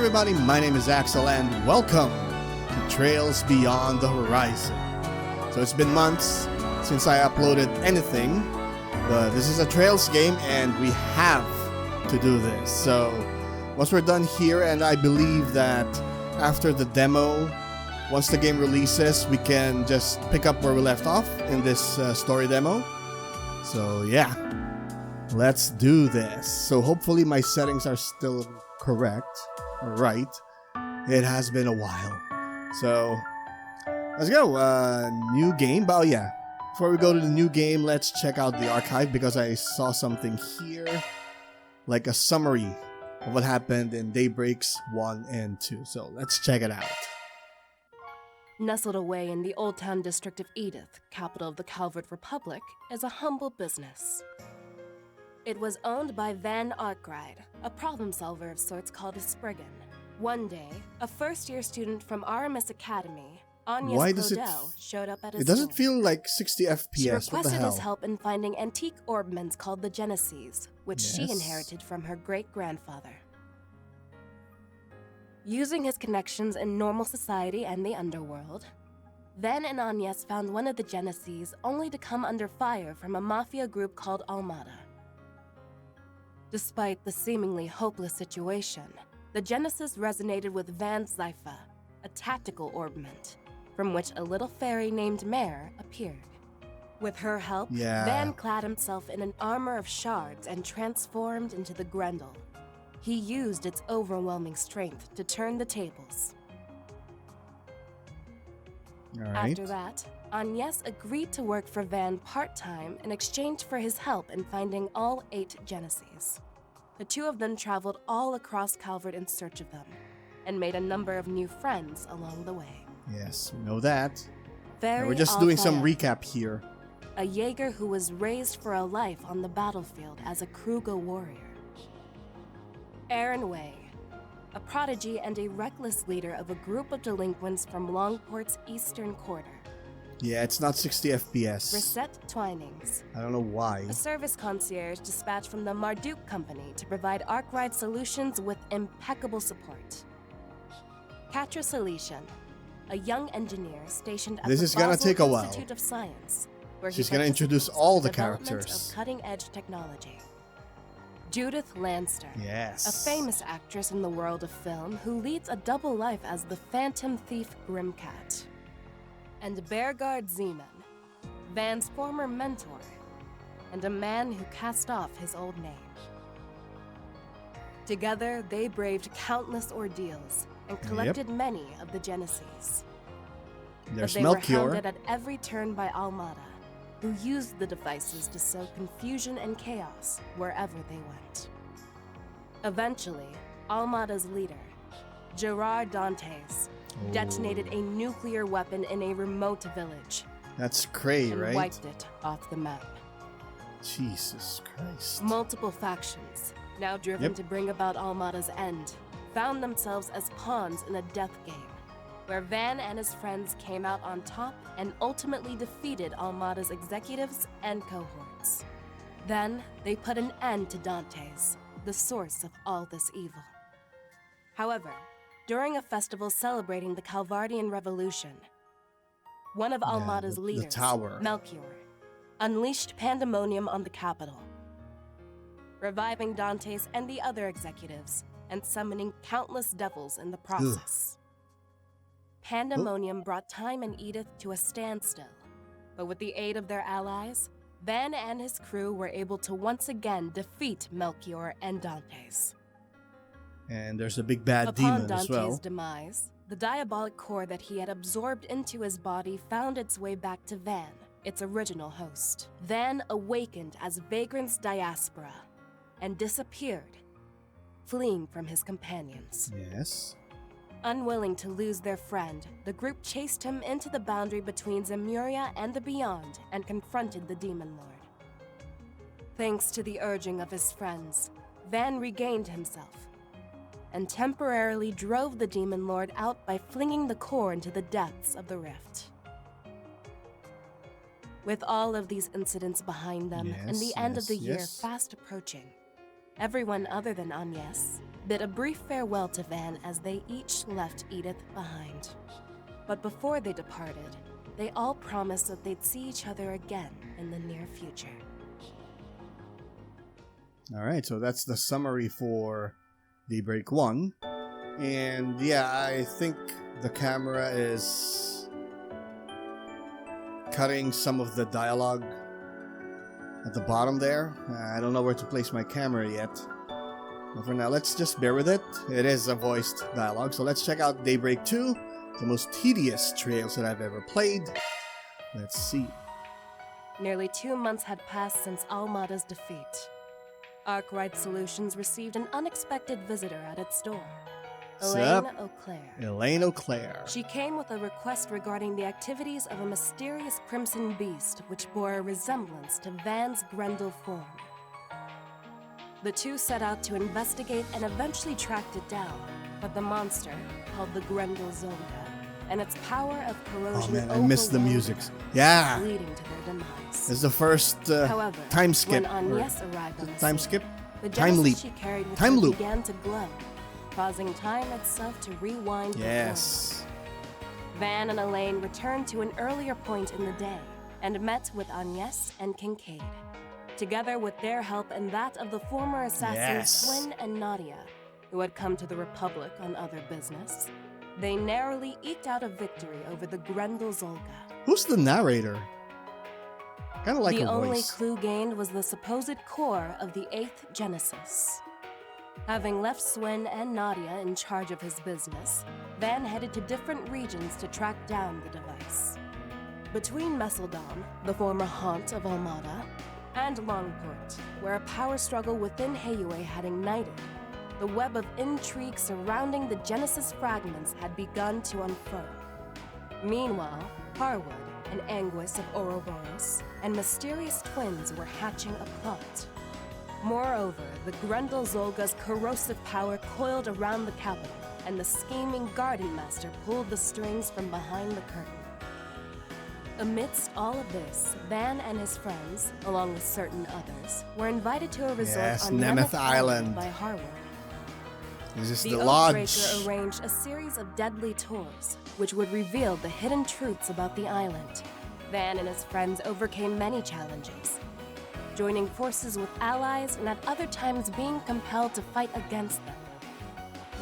everybody, my name is Axel and welcome to Trails Beyond the Horizon. So it's been months since I uploaded anything, but this is a Trails game and we have to do this. So once we're done here, and I believe that after the demo, once the game releases, we can just pick up where we left off in this story demo. So yeah, let's do this. So hopefully my settings are still correct or right. It has been a while. So let's go. New game. But yeah, before we go to the new game, let's check out the archive because I saw something here, like a summary of what happened in Daybreaks 1 and 2. So let's check it out. Nestled away in the Old Town district of Edith, capital of the Calvert Republic, is a humble business. It was owned by Van Arkwright, a problem solver of sorts called a Spriggan. One day, a first-year student from RMS Academy, Agnes Clodell, showed up at his It doesn't door. feel like 60 FPS. She What the requested hell? his help in finding antique orbments called the Genesees, which she inherited from her great-grandfather. Using his connections in normal society and the underworld, Van and Agnes found one of the Genesees only to come under fire from a mafia group called Armada. Despite the seemingly hopeless situation, the Genesis resonated with Van's Zypha, a tactical orbment, from which a little fairy named Mare appeared. With her help, Van clad himself in an armor of shards and transformed into the Grendel. He used its overwhelming strength to turn the tables. After that, Agnes agreed to work for Van part-time in exchange for his help in finding all 8 Genesees. The two of them traveled all across Calvert in search of them, and made a number of new friends along the way. Yes, we know that. Very We're just doing some Al-Fayed, recap here. a Jaeger who was raised for a life on the battlefield as a Kruger warrior. Aaron Way, a prodigy and a reckless leader of a group of delinquents from Longport's eastern quarter. Yeah, it's not 60 FPS. Brissette Twinings, I don't know why. a service concierge dispatched from the Marduk Company to provide Arkwright solutions with impeccable support. Katra Saletian, a young engineer stationed at This the is gonna Basel take a while. Institute of Science, where She's he gonna introduce participates all in the development characters. of cutting-edge technology. Judith Lanster, Yes. a famous actress in the world of film who leads a double life as the phantom thief Grimcat. And Bergard Zeman, Van's former mentor, and a man who cast off his old name. Together, they braved countless ordeals and collected many of the Genesees. There's But they were Melchior. hounded at every turn by Armada, who used the devices to sow confusion and chaos wherever they went. Eventually, Armada's leader, Gerard Dantes, detonated a nuclear weapon in a remote village That's Cray, and right? wiped it off the map. Jesus Christ. Multiple factions, now driven to bring about Armada's end, found themselves as pawns in a death game, where Van and his friends came out on top and ultimately defeated Armada's executives and cohorts. Then, they put an end to Dantes, the source of all this evil. However, during a festival celebrating the Calvardian Revolution, one of Armada's leaders, tower. Melchior, unleashed pandemonium on the capital, reviving Dantes and the other executives and summoning countless devils in the process. Pandemonium brought time and Edith to a standstill, but with the aid of their allies, Van and his crew were able to once again defeat Melchior and Dantes. And there's a big bad Upon demon Dantes' as well. demise, the diabolic core that he had absorbed into his body found its way back to Van, its original host. Van awakened as Vagrant's diaspora and disappeared, fleeing from his companions. Yes. Unwilling to lose their friend, the group chased him into the boundary between Zemuria and the Beyond and confronted the Demon Lord. Thanks to the urging of his friends, Van regained himself and temporarily drove the Demon Lord out by flinging the core into the depths of the rift. With all of these incidents behind them and the end of the year fast approaching, everyone other than Agnes, bid a brief farewell to Van as they each left Edith behind. But before they departed, they all promised that they'd see each other again in the near future. Alright, so that's the summary for Daybreak 1. And yeah, I think the camera is cutting some of the dialogue at the bottom there. I don't know where to place my camera yet. But for now, let's just bear with it. It is a voiced dialogue, so let's check out Daybreak 2, the most tedious Trails that I've ever played. Let's see. Nearly 2 months had passed since Almada's defeat. Arkwright Solutions received an unexpected visitor at its door. Elaine Auclair. Elaine Auclair. She came with a request regarding the activities of a mysterious crimson beast which bore a resemblance to Van's Grendel form. The two set out to investigate and eventually tracked it down, but the monster, called the Grendel Zolga, and its power of corrosion I missed the music. Yeah! leading to their demise. This is the first However, time skip. when Agnes arrived on the Time scene, skip? the Time leap. Genesis she carried with Time her loop. began to glow, causing time itself to rewind. Yes. Van and Elaine returned to an earlier point in the day and met with Agnes and Kincaid. Together with their help and that of the former assassins Yes. Swin and Nadia, who had come to the Republic on other business, they narrowly eked out a victory over the Grendel Zolga. Who's the narrator? Kind of like The a only voice. clue gained was the supposed core of the 8th Genesis. Having left Swin and Nadia in charge of his business, Van headed to different regions to track down the device. Between Messeldom, the former haunt of Almada, and Longport, where a power struggle within Heyue had ignited, the web of intrigue surrounding the Genesis fragments had begun to unfurl. Meanwhile, Harwood, an Anguis of Ouroboros, and mysterious twins were hatching a plot. Moreover, the Grendel Zolga's corrosive power coiled around the capital, and the scheming Garden Master pulled the strings from behind the curtain. Amidst all of this, Van and his friends, along with certain others, were invited to a resort Yes, on Nemeth Nemeth Island. by Harwood. This is The the lodge. Oathbreaker arranged a series of deadly tours, which would reveal the hidden truths about the island. Van and his friends overcame many challenges, joining forces with allies and at other times being compelled to fight against them.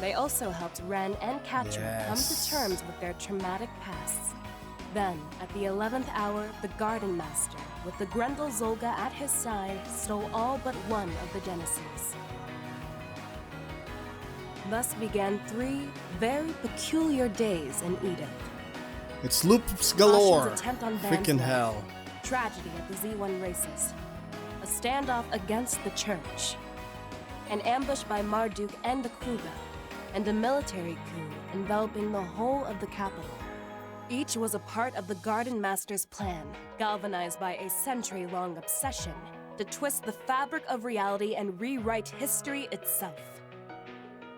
They also helped Ren and Katrin come to terms with their traumatic pasts. Then, at the 11th hour, the Garden Master, with the Grendel Zolga at his side, stole all but one of the Genesis. Thus began 3 very peculiar days in Edith. It's loops galore. Caution's attempt on Van's Freaking life, hell. Tragedy at the Z1 races. A standoff against the church. An ambush by Marduk and the Kruga. And a military coup enveloping the whole of the capital. Each was a part of the Garden Master's plan, galvanized by a century-long obsession to twist the fabric of reality and rewrite history itself.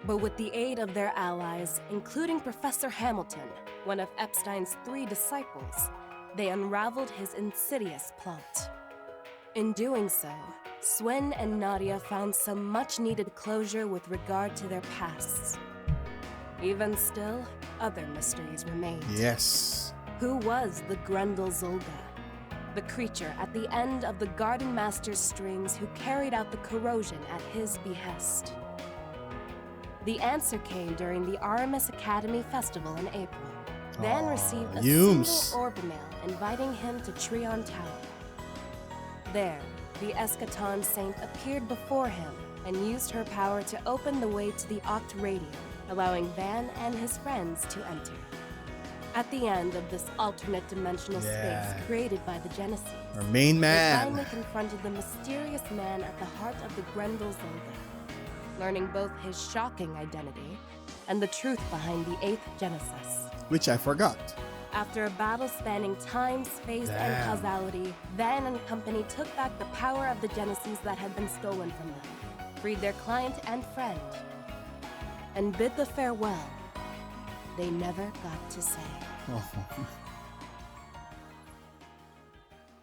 But with the aid of their allies, including Professor Hamilton, one of Epstein's 3 disciples, they unraveled his insidious plot. In doing so, Swin and Nadia found some much-needed closure with regard to their pasts. Even still, other mysteries remained. Yes. Who was the Grendel Zolga? The creature at the end of the Garden Master's strings who carried out the corrosion at his behest. The answer came during the Aramis Academy Festival in April. Van received a single orb mail inviting him to Trion Tower. There, the Eschaton Saint appeared before him and used her power to open the way to the Oct Radium, allowing Van and his friends to enter. At the end of this alternate dimensional space created by the Genesis, Our main they man. finally confronted the mysterious man at the heart of the Grendel Zolga, learning both his shocking identity and the truth behind the 8th Genesis. Which I forgot. After a battle spanning time, space, and causality, Van and company took back the power of the Genesis that had been stolen from them, freed their client and friend, and bid the farewell they never got to say. Oh.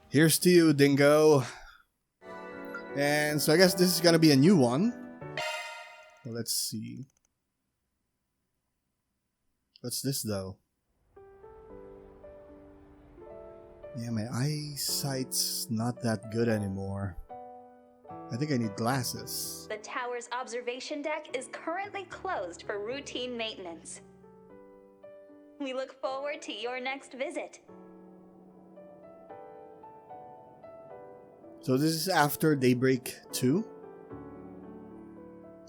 Here's to you, Dingo. And so I guess this is gonna be a new one. Well, let's see. What's this though? Yeah, my eyesight's not that good anymore. I think I need glasses. The tower's observation deck is currently closed for routine maintenance. We look forward to your next visit. So this is after Daybreak 2?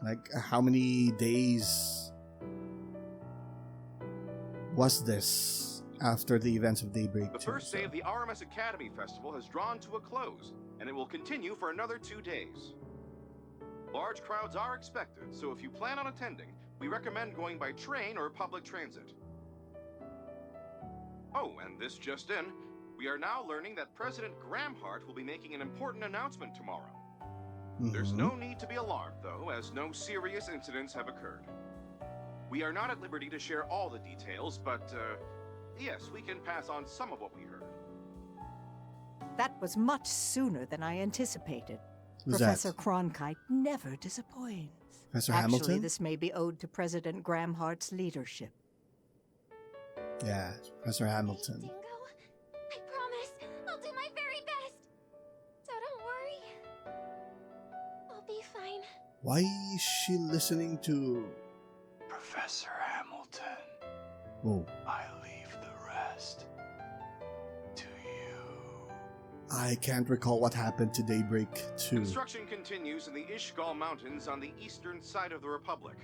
Like, how many days was this after the events of Daybreak 2? The first day of the RMS Academy Festival has drawn to a close, and it will continue for another 2 days. Large crowds are expected, so if you plan on attending, we recommend going by train or public transit. Oh, and this just in, we are now learning that President Gramhart will be making an important announcement tomorrow. There's no need to be alarmed, though, as no serious incidents have occurred. We are not at liberty to share all the details, but, yes, we can pass on some of what we heard. That was much sooner than I anticipated. Who's Professor that? Cronkite never disappoints. Professor Actually, Hamilton? this may be owed to President Gramhart's leadership. Yeah, Professor Hamilton. Dingo, I promise I'll do my very best. So don't worry. I'll be fine. Why is she listening to... Professor Hamilton, Oh, I leave the rest to you. I can't recall what happened to Daybreak 2. Construction continues in the Ishgal Mountains on the eastern side of the Republic.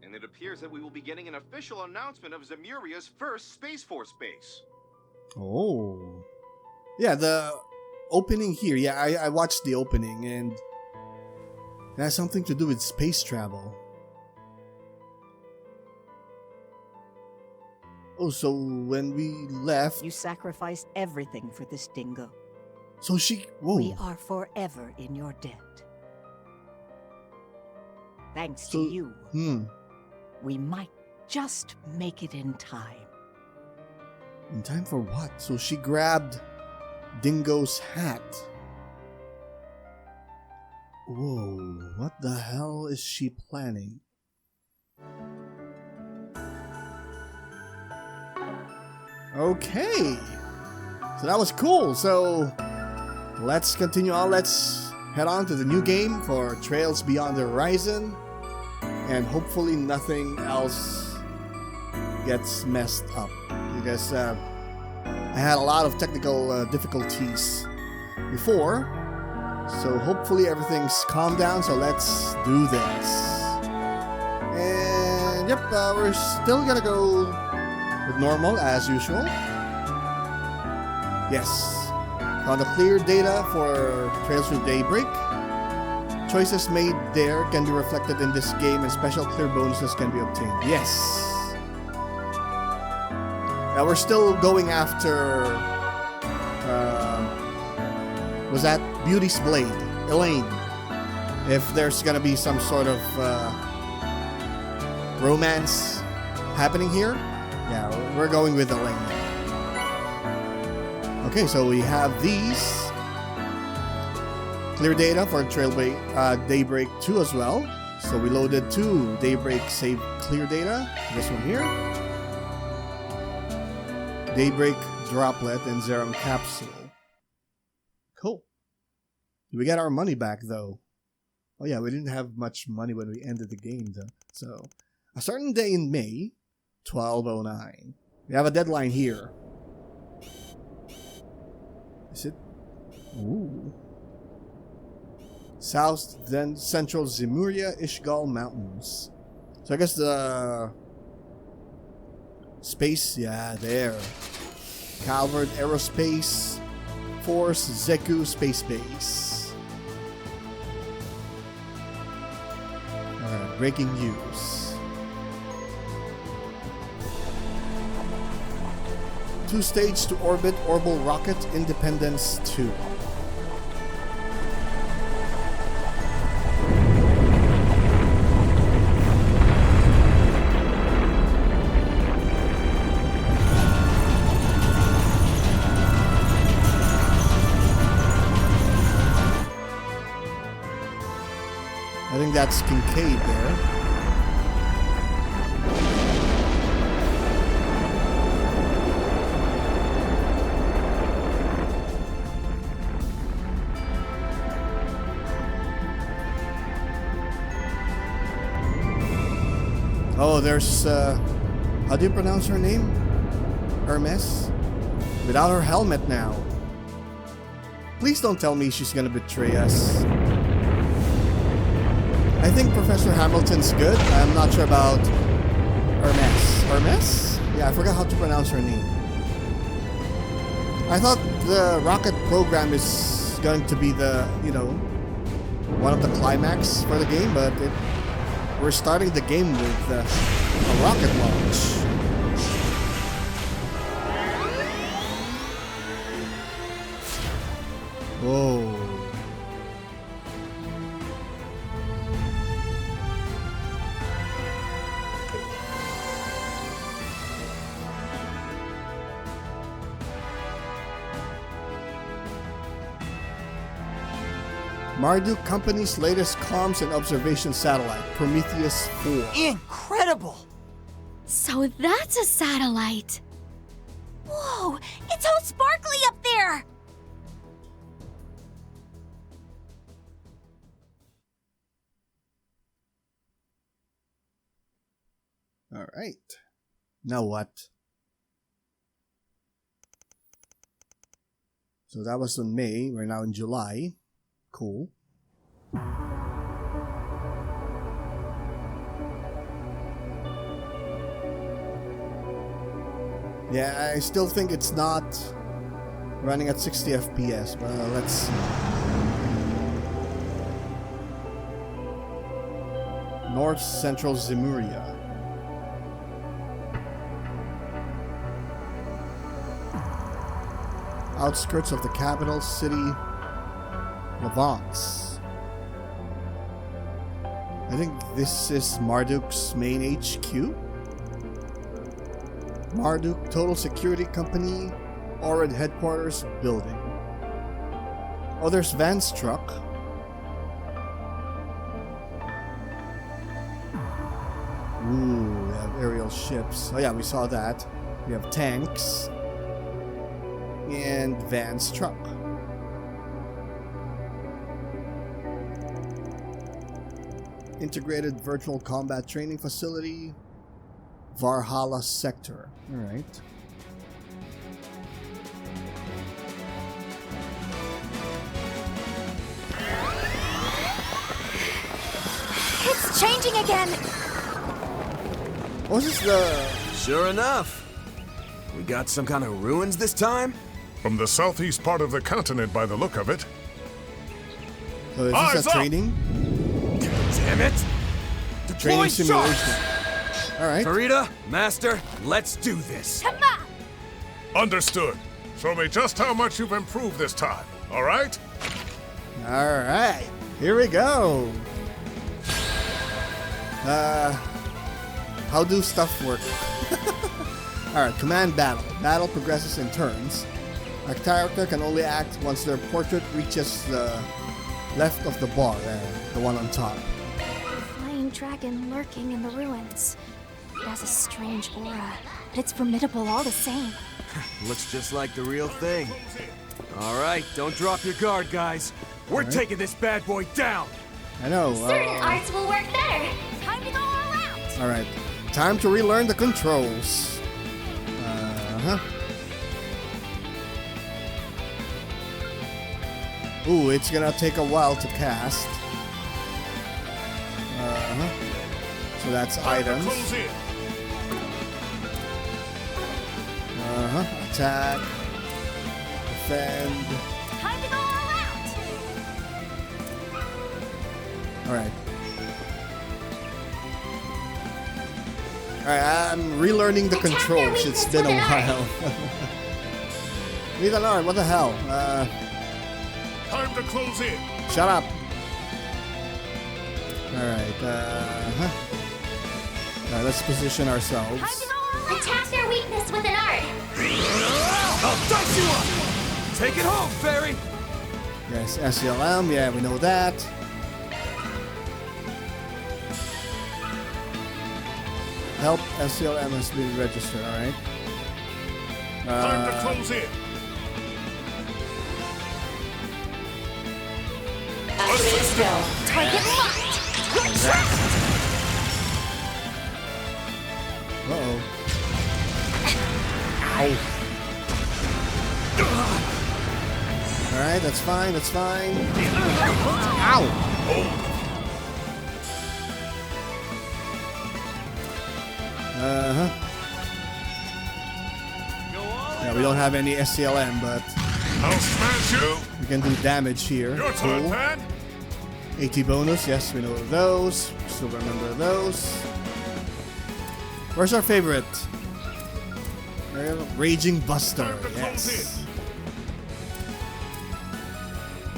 And it appears that we will be getting an official announcement of Zemuria's first Space Force base. Oh. Yeah, the opening here. Yeah, I watched the opening and it has something to do with space travel. Oh, so when we left... You sacrificed everything for this, Dingo. So she... Whoa. We are forever in your debt. Thanks to you, we might just make it in time. In time for what? So she grabbed Dingo's hat. Whoa, what the hell is she planning? Okay, so that was cool. So let's continue on. Let's head on to the new game for Trails Beyond the Horizon. And hopefully nothing else gets messed up. Because I had a lot of technical difficulties before. So hopefully everything's calmed down. So let's do this. And yep, we're still gonna go with normal as usual. Yes. Found the clear data for Trails through Daybreak. Choices made there can be reflected in this game and special clear bonuses can be obtained. Yes. Now we're still going after... was that Beauty's Blade? Elaine. If there's gonna be some sort of romance happening here, yeah, we're going with Elaine. Okay, so we have these. Clear data for Daybreak 2 as well. So we loaded 2 Daybreak save clear data. This one here. Daybreak Droplet and Zerum Capsule. Cool. We got our money back though. Oh yeah, we didn't have much money when we ended the game though. So, a certain day in May, 1209. We have a deadline here. Is it? Ooh. South, then Central Zemuria Ishgal Mountains. So I guess the space, yeah, there. Calvert Aerospace Force Zeku Space Base. Alright, breaking news. 2-stage to orbit orbital rocket Independence 2. that's Kincaid there. Oh, there's, how do you pronounce her name? Hermes? Without her helmet now. Please don't tell me she's gonna betray us. I think Professor Hamilton's good. I'm not sure about Hermes. Hermes? Yeah, I forgot how to pronounce her name. I thought the rocket program is going to be the, you know, one of the climax for the game, but we're starting the game with a rocket launch. Whoa. Marduk Company's latest comms and observation satellite, Prometheus 4. Incredible! So that's a satellite. Whoa, it's all sparkly up there. All right. Now what? So that was in May. We're now in July. Cool. Yeah, I still think it's not running at 60 FPS, but let's see. North Central Zemuria. Outskirts of the capital city, Levance. I think this is Marduk's main HQ. Marduk Total Security Company, Orid Headquarters Building. Oh, there's Van's truck. Ooh, we have aerial ships. Oh yeah, we saw that. We have tanks. And Van's truck. Integrated Virtual Combat Training Facility, Valhalla Sector. Alright. It's changing again. What is the... Sure enough. We got some kind of ruins this time? From the southeast part of the continent by the look of it. So is Eyes this a up! training? Damn it! Training Deploy simulation. charge! Alright. Farida, Master, let's do this. Come on. Understood. Show me just how much you've improved this time, alright? Alright. Here we go. How do stuff work? Alright, command battle. Battle progresses in turns. A character can only act once their portrait reaches the left of the bar there, the one on top. Flying dragon lurking in the ruins. It has a strange aura, but it's formidable all the same. Looks just like the real thing. All right, don't drop your guard, guys. We're taking this bad boy down. I know. Certain arts will work better. Time to go all out. Alright, time to relearn the controls. Ooh, it's gonna take a while to cast. So that's items. Close in. Attack. Defend. Time to go all out. Alright. Alright, I'm relearning the controls. It's been a while. With an arm, what the hell? Time to close in. Shut up. Alright, Alright, let's position ourselves. Time to go all out. Attack their weakness with an art. I'll dice you up. Take it home, Fairy. Yes, SLM, yeah, we know that. Help SCLM has been registered, alright. Time to close in. Still. Target locked. You're trapped. Uh-oh. Alright, that's fine, that's fine. Ow! Uh-huh. Yeah, we don't have any SCLM, but I'll smash you. we can do damage here. Your turn, Cool. Pan. 80 bonus, yes, we know those. Still remember those. Where's our favorite? Raging Buster, yes.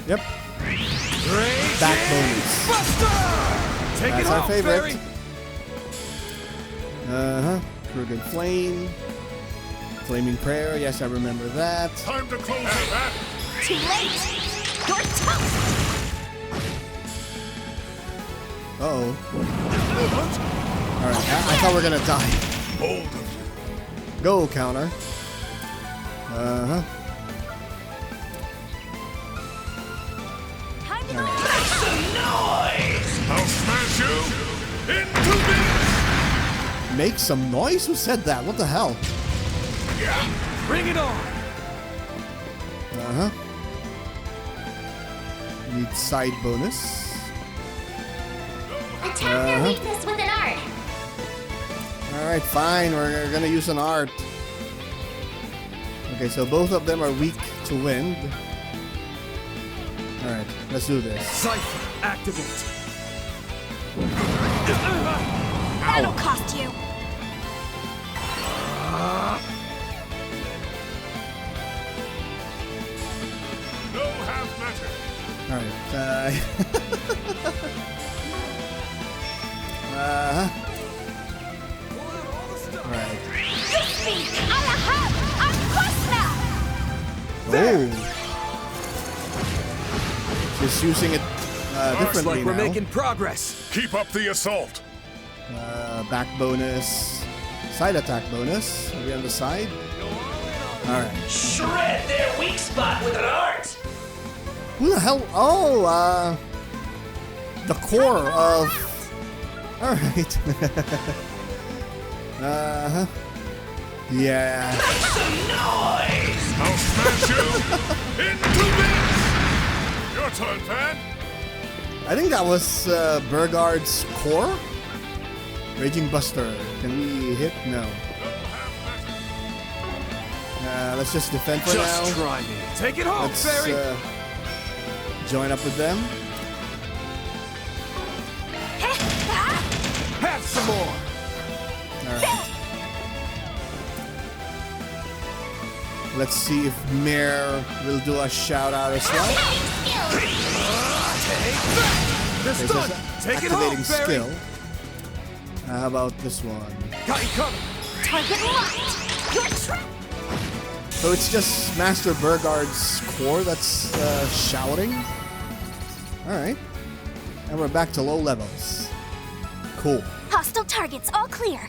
Yep. Back bonus. Take That's it our off, favorite. Barry. Uh-huh. Crooked Flame. Flaming Prayer, yes, I remember that. Time to close in, Pan. Too late. You're toast. Uh-oh. Alright, I thought we were gonna die. Hold. Go, counter. Uh-huh. Time to go. I'll smash you into bits. Make some noise? Who said that? What the hell? Bring it on. Uh-huh. Need side bonus. Attack their weakness with an art. Alright, fine. We're gonna use an art. Okay, so both of them are weak to wind. Alright, let's do this. Cypher, activate. That'll cost you. No half measure. Alright, uh-huh. Alright. You speak. Alahab. Akosna. Oh! She's using it Looks differently like we're now. making progress. Keep up the assault. Back bonus. Side attack bonus. Are we on the side? Alright. Shred their weak spot with an art. Who the hell? Oh, the core of. Alright. Uh-huh. Yeah. Some noise. I'll smash you into bits. Your turn, Pan. I think that was Burgard's core. Raging Buster. Can we hit? No. Let's just defend for Just now. try me. Take it home, Let's Barry. join up with them. Have some more. Alright. Let's see if Mare will do a shout out as well. The Okay, so stun. it's Take it home, activating Barry. skill. How about this one? Got you covered. Target locked. You're trapped. So it's just Master Burgard's core that's shouting. Alright. And we're back to low levels. Cool. Hostile targets all clear.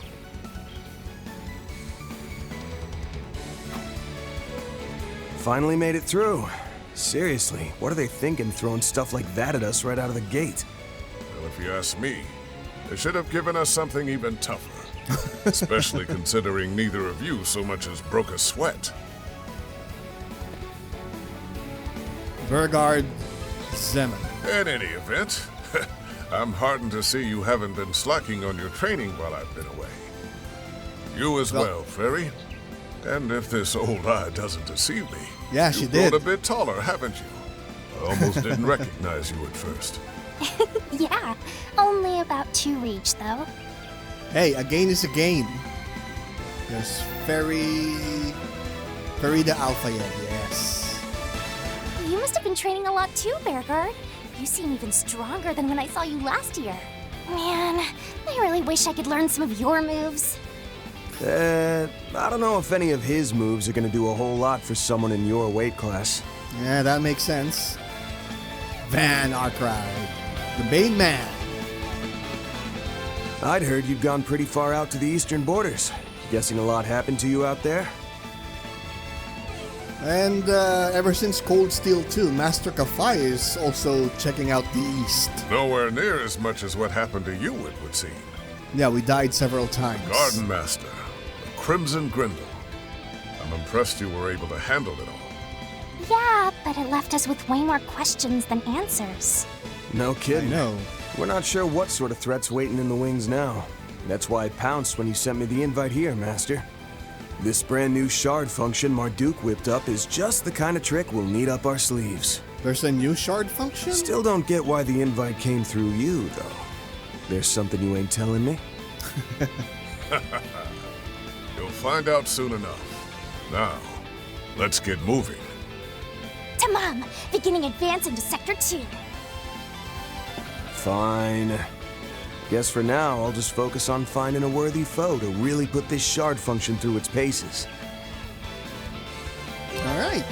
Finally made it through. Seriously, what are they thinking throwing stuff like that at us right out of the gate? Well, if you ask me, they should have given us something even tougher. Especially considering neither of you so much as broke a sweat. Burgard Zeman. In any event, I'm heartened to see you haven't been slacking on your training while I've been away. You as well, Fairy. And if this old eye doesn't deceive me, Yeah, she you've did. grown a bit taller, haven't you? I almost didn't recognize you at first. Yeah, only about 2 each though. Hey, a gain is a gain. There's Fairy the Al-Fayed, yes. You must have been training a lot too, Bearguard. You seem even stronger than when I saw you last year. Man, I really wish I could learn some of your moves. I don't know if any of his moves are gonna do a whole lot for someone in your weight class. Yeah, that makes sense. Van Arkride, the main man. I'd heard you'd gone pretty far out to the eastern borders. Guessing a lot happened to you out there? And ever since Cold Steel 2, Master Kafai is also checking out the east. Nowhere near as much as what happened to you, it would seem. Yeah, we died several times. Garden Master, the Crimson Grindle. I'm impressed you were able to handle it all. Yeah, but it left us with way more questions than answers. No kidding. I know. We're not sure what sort of threat's waiting in the wings now. That's why I pounced when you sent me the invite here, Master. This brand new shard function Marduk whipped up is just the kind of trick we'll need up our sleeves. There's a new shard function? Still don't get why the invite came through you, though. There's something you ain't telling me? You'll find out soon enough. Now, let's get moving. Tamam, beginning advance into Sector 2. Fine. Guess for now, I'll just focus on finding a worthy foe to really put this shard function through its paces. Alright.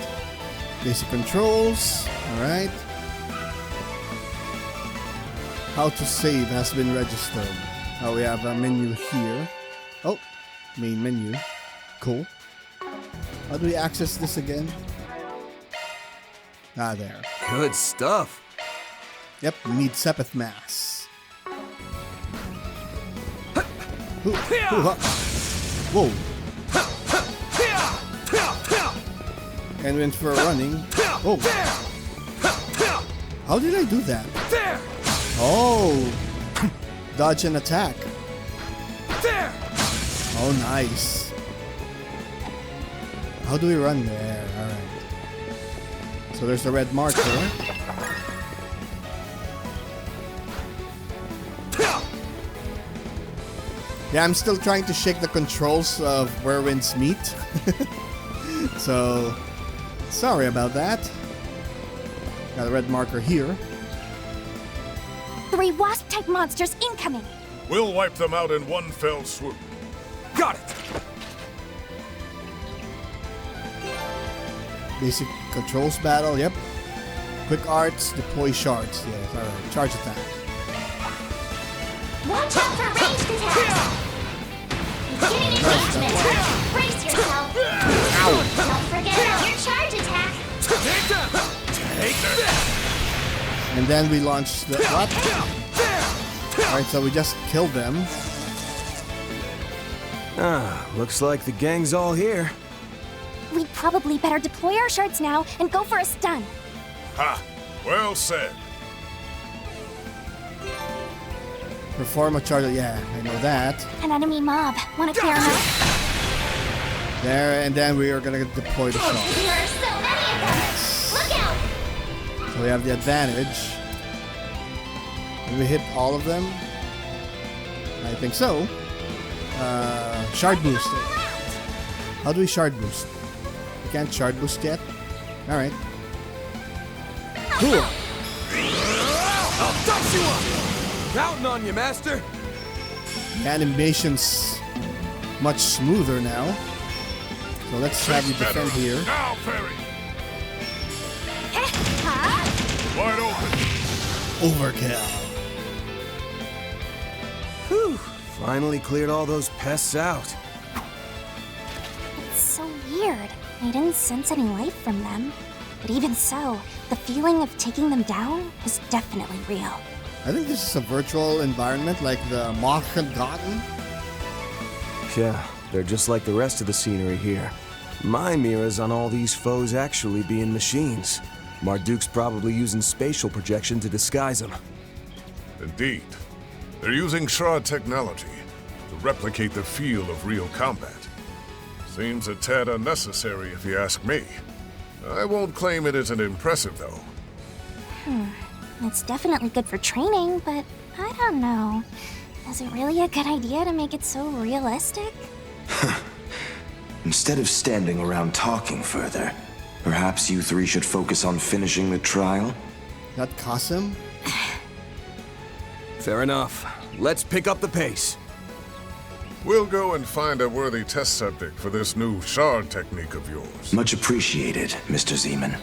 Basic controls. Alright. How to save has been registered. Oh, we have a menu here. Oh, main menu. Cool. How do we access this again? Ah, there. Good stuff. Yep, we need Sepith Mass. Whoa. And went for a running. Whoa. How did I do that? Oh. Dodge and attack. Oh, nice. How do we run there? Alright. So there's the red marker. Yeah, I'm still trying to shake the controls of where winds meet. So, sorry about that. Got a red marker here. 3 wasp-type monsters incoming! We'll wipe them out in one fell swoop. Got it! Basic controls battle, yep. Quick arts, deploy shards. Yes, alright. Charge attack. Watch out for ranged attacks! Beginning engagement! Brace yourself! Ow! Don't forget about your charge attack! Take that! And then we launch the what? Alright, so we just killed them. Looks like the gang's all here. We'd probably better deploy our shards now and go for a stun. Ha! Well said. Perform a charge. Yeah, I know that. An enemy mob. Want to clear him out? There, and then we are gonna deploy the shard. There are so many of them! Look out! So we have the advantage. Did we hit all of them? I think so. Shard boost. How do we shard boost? We can't shard boost yet? Alright. Cool. I'll dump you up! Counting on you, Master. The animation's much smoother now. So let's have you defend here. Now, Fairy! Wide open! Overkill. Whew. Finally cleared all those pests out. It's so weird. I didn't sense any life from them. But even so, the feeling of taking them down was definitely real. I think this is a virtual environment like the Garten. Yeah, they're just like the rest of the scenery here. My mirrors on all these foes actually being machines. Marduk's probably using spatial projection to disguise them. Indeed. They're using shard technology to replicate the feel of real combat. Seems a tad unnecessary if you ask me. I won't claim it isn't impressive, though. It's definitely good for training, but I don't know. Is it really a good idea to make it so realistic? Instead of standing around talking further, perhaps you 3 should focus on finishing the trial? That Qasim? Fair enough. Let's pick up the pace. We'll go and find a worthy test subject for this new shard technique of yours. Much appreciated, Mr. Zeman.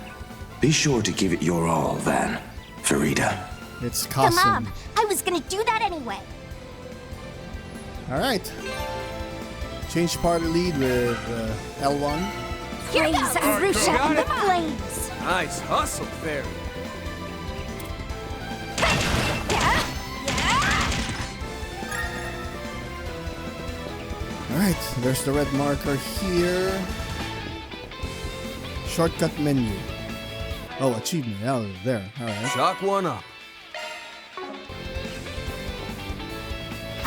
Be sure to give it your all, then, Farida. It's Qasim. Mom, I was gonna do that anyway. Alright. Change party lead with L1. Here goes Arusha and the flames. Nice hustle, Fairy. Alright, there's the red marker here. Shortcut menu. Oh, achievement. Oh, there. Alright. Chalk one up.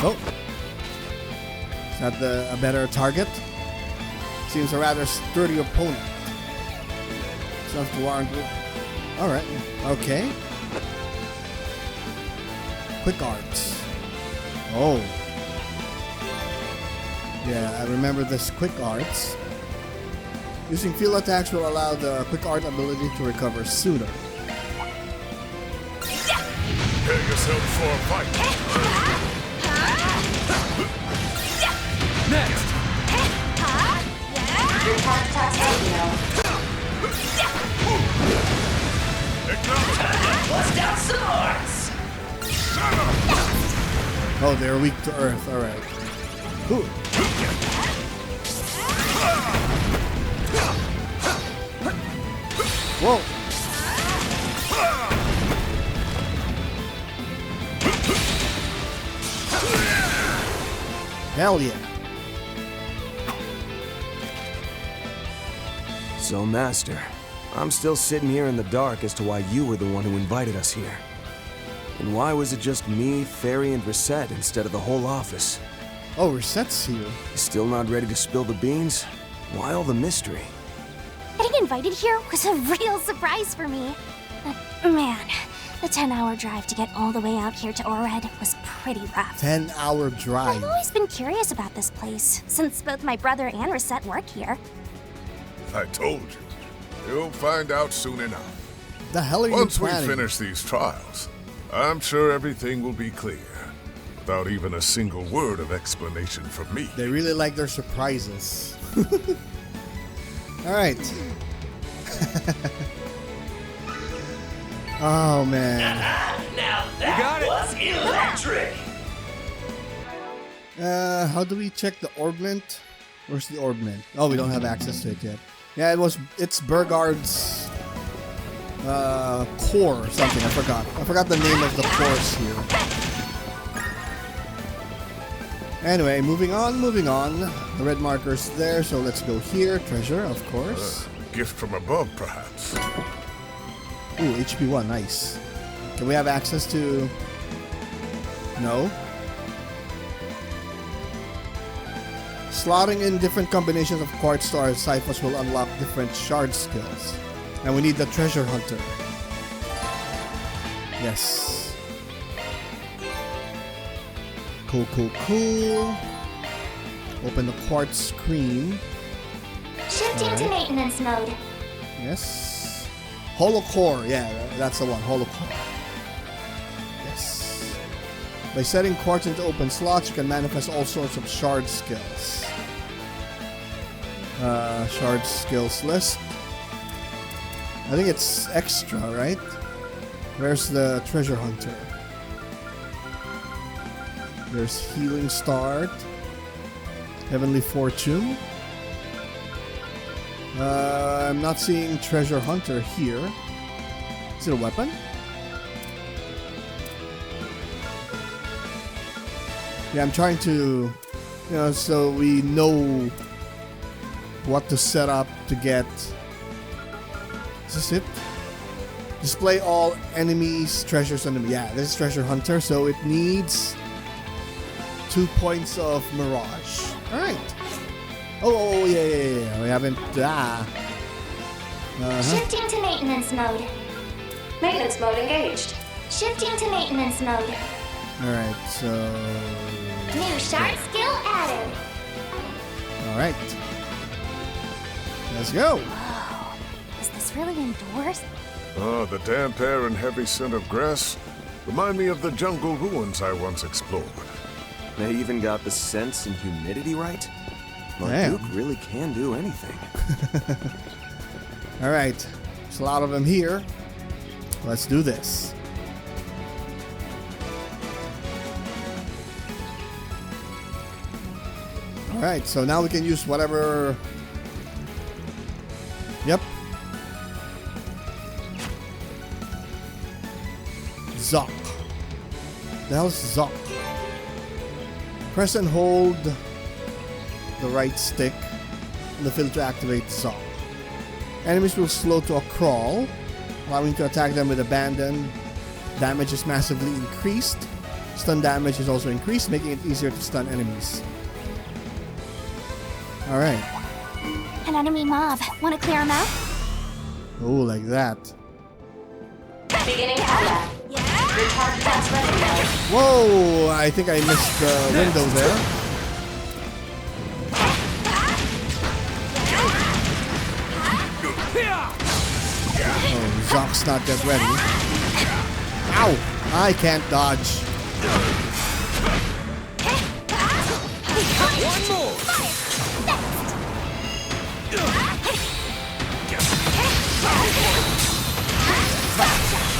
Oh. Is that a better target? Seems a rather sturdy opponent. Enough to warrant. Alright. Okay. Quick arts. Oh. Yeah, I remember this quick arts. Using field attacks will allow the quick art ability to recover sooner. Prepare yourself for a fight. Next! Bust out some arts! Oh, they're weak to earth. Alright. Ooh. Whoa. Hell yeah. So, Master, I'm still sitting here in the dark as to why you were the one who invited us here. And why was it just me, Fairy, and Reset instead of the whole office? Oh, Reset's here. Still not ready to spill the beans? Why all the mystery? Getting invited here was a real surprise for me. But man, the 10-hour drive to get all the way out here to Ored was pretty rough. 10-hour drive. I've always been curious about this place, since both my brother and Reset work here. I told you. You'll find out soon enough. The hell are you Once planning? we finish these trials, I'm sure everything will be clear. Without even a single word of explanation from me. They really like their surprises. Alright. Oh, man. Now that was electric! How do we check the orbment? Where's the orbment? Oh, we don't have access to it yet. Yeah, it's Burgard's core or something. I forgot the name of the course here. Anyway, moving on. The red marker's there, so let's go here. Treasure, of course. Gift from above, perhaps. Ooh, HP 1, nice. Can we have access to... No. Slotting in different combinations of quartz to our ciphers will unlock different shard skills. And we need the treasure hunter. Yes. Cool. Open the quartz screen. Shifting to maintenance mode. Yes. Holocore. Yeah, that's the one. Holocore. Yes. By setting quartz into open slots, you can manifest all sorts of shard skills. Shard skills list. I think it's extra, right? Where's the treasure hunter? There's Healing Start, Heavenly Fortune. I'm not seeing Treasure Hunter here. Is it a weapon? Yeah, I'm trying to, so we know what to set up to get. Is this it? Display all enemies' treasures on them. Yeah, this is Treasure Hunter, so it needs 2 points of Mirage. Alright. Oh, yeah. We haven't... Shifting to maintenance mode. Maintenance mode engaged. Shifting to maintenance mode. Alright, so... New shard skill added. Alright. Let's go. Whoa. Is this really indoors? Oh, the damp air and heavy scent of grass remind me of the jungle ruins I once explored. They even got the scents and humidity right? Marduk really can do anything. Alright. There's a lot of them here. Let's do this. Alright, so now we can use whatever... Yep. Zoc. The hell's Zoc? Press and hold the right stick in the field to activate Zoc. Enemies will slow to a crawl, allowing to attack them with abandon. Damage is massively increased. Stun damage is also increased, making it easier to stun enemies. Alright. An enemy mob. Want to clear him out? Oh, like that. Beginning combat. Your target is ready now. Whoa! I think I missed the window there. Oh, Zoc's not yet ready. Ow! I can't dodge. One more!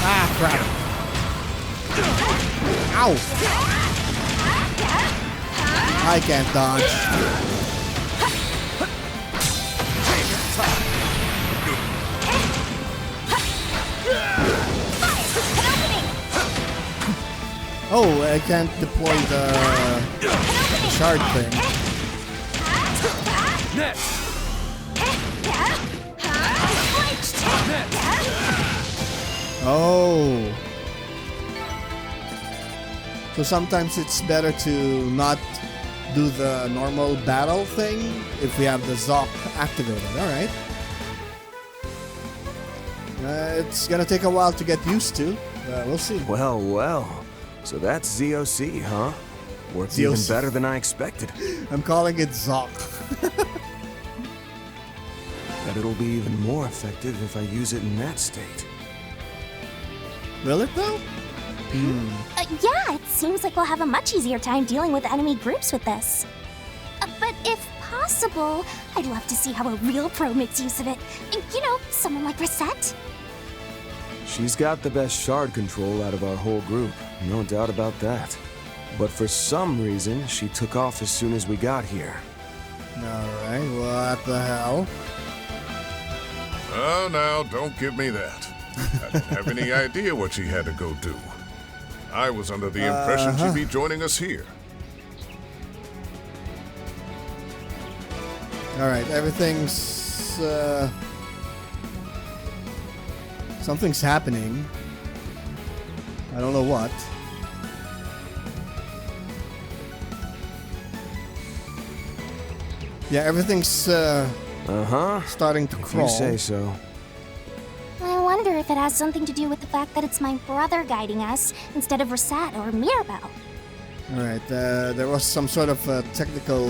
Ah, crap. Ow! I can't dodge. Oh, I can't deploy the shard thing. Next! Oh. So sometimes it's better to not do the normal battle thing if we have the Zoc activated. Alright. It's gonna take a while to get used to. We'll see. Well, well. So that's ZOC, huh? Works even better than I expected. I'm calling it Zoc. Bet it'll be even more effective if I use it in that state. Will it though? Yeah, it seems like we'll have a much easier time dealing with enemy groups with this. But if possible, I'd love to see how a real pro makes use of it. You know, someone like Reset. She's got the best shard control out of our whole group, no doubt about that. But for some reason, she took off as soon as we got here. Alright, what the hell? Oh, now, don't give me that. I don't have any idea what she had to go do. I was under the impression she'd be joining us here. Alright, everything's... something's happening. I don't know what. Yeah, everything's starting to crawl. If you say so. I wonder if it has something to do with the fact that it's my brother guiding us instead of Reset or Mirabelle. Alright, there was some sort of technical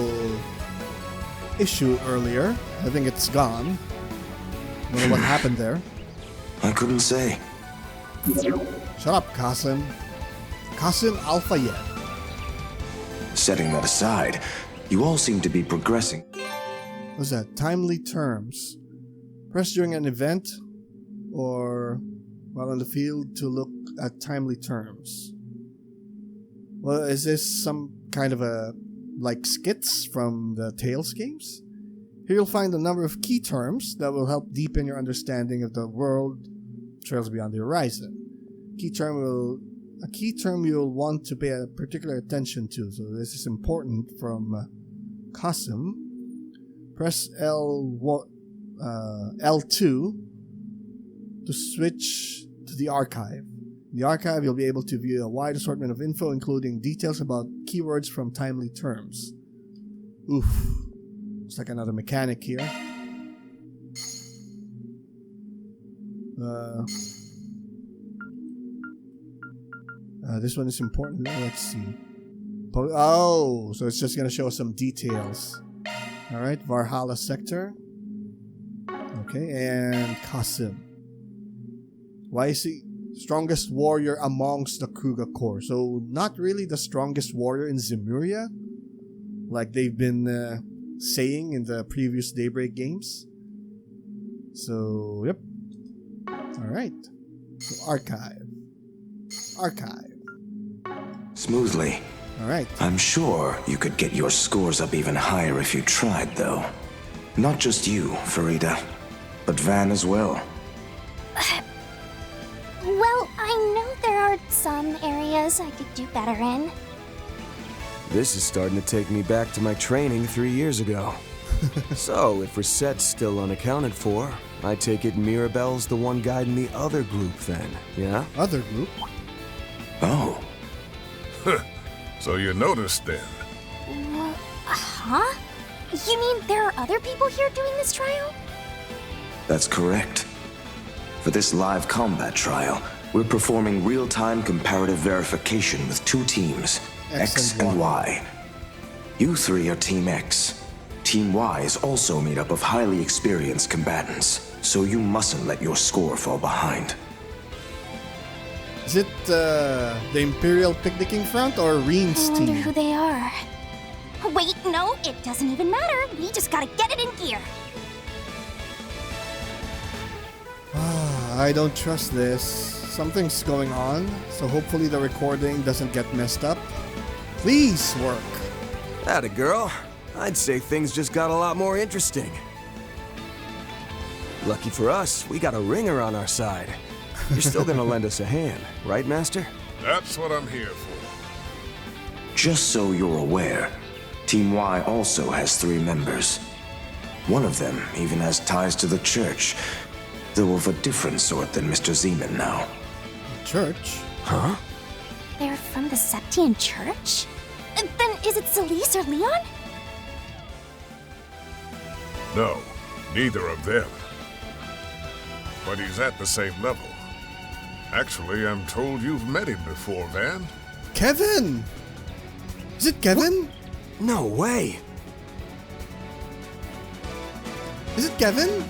issue earlier. I think it's gone. I don't know what happened there. I couldn't say. Shut up, Qasim. Qasim Al-Fayed. Setting that aside, you all seem to be progressing. What's that? Timely terms. Press during an event or while on the field to look at timely terms. Well, is this some kind of a like skits from the Tales games? Here you'll find a number of key terms that will help deepen your understanding of the world Trails Beyond the Horizon. A key term you'll want to pay a particular attention to. So this is important from Qasim. Press L2 to switch to the archive. In the archive, you'll be able to view a wide assortment of info, including details about keywords from timely terms. Oof. Looks like another mechanic here. This one is important. Let's see. Oh, so it's just going to show us some details. Alright, Valhalla sector. Okay, and Qasim. Why is he strongest warrior amongst the Kruga Corps? So, not really the strongest warrior in Zemuria, like they've been saying in the previous Daybreak games. So, yep. Alright. So, archive. Smoothly. Alright. I'm sure you could get your scores up even higher if you tried, though. Not just you, Farida, but Van as well. Well, I know there are some areas I could do better in. This is starting to take me back to my training 3 years ago. So, if Reset's still unaccounted for, I take it Mirabelle's the one guiding the other group then, yeah? Other group? Oh. So you noticed then? Huh? You mean there are other people here doing this trial? That's correct. For this live combat trial, we're performing real-time comparative verification with 2 teams, X and Y. You 3 are Team X. Team Y is also made up of highly experienced combatants, so you mustn't let your score fall behind. Is it the Imperial Picnicking Front or Reen's I wonder team? who they are. Wait, no, it doesn't even matter. We just gotta get it in gear. I don't trust this. Something's going on, so hopefully the recording doesn't get messed up. Please work. Atta girl. I'd say things just got a lot more interesting. Lucky for us, we got a ringer on our side. You're still gonna lend us a hand, right, Master? That's what I'm here for. Just so you're aware, Team Y also has 3 members. One of them even has ties to the church, though of a different sort than Mr. Zeman now. Church? Huh? They're from the Septian Church? Then is it Celise or Leon? No, neither of them. But he's at the same level. Actually, I'm told you've met him before, Van. Kevin! Is it Kevin? No way! Is it Kevin?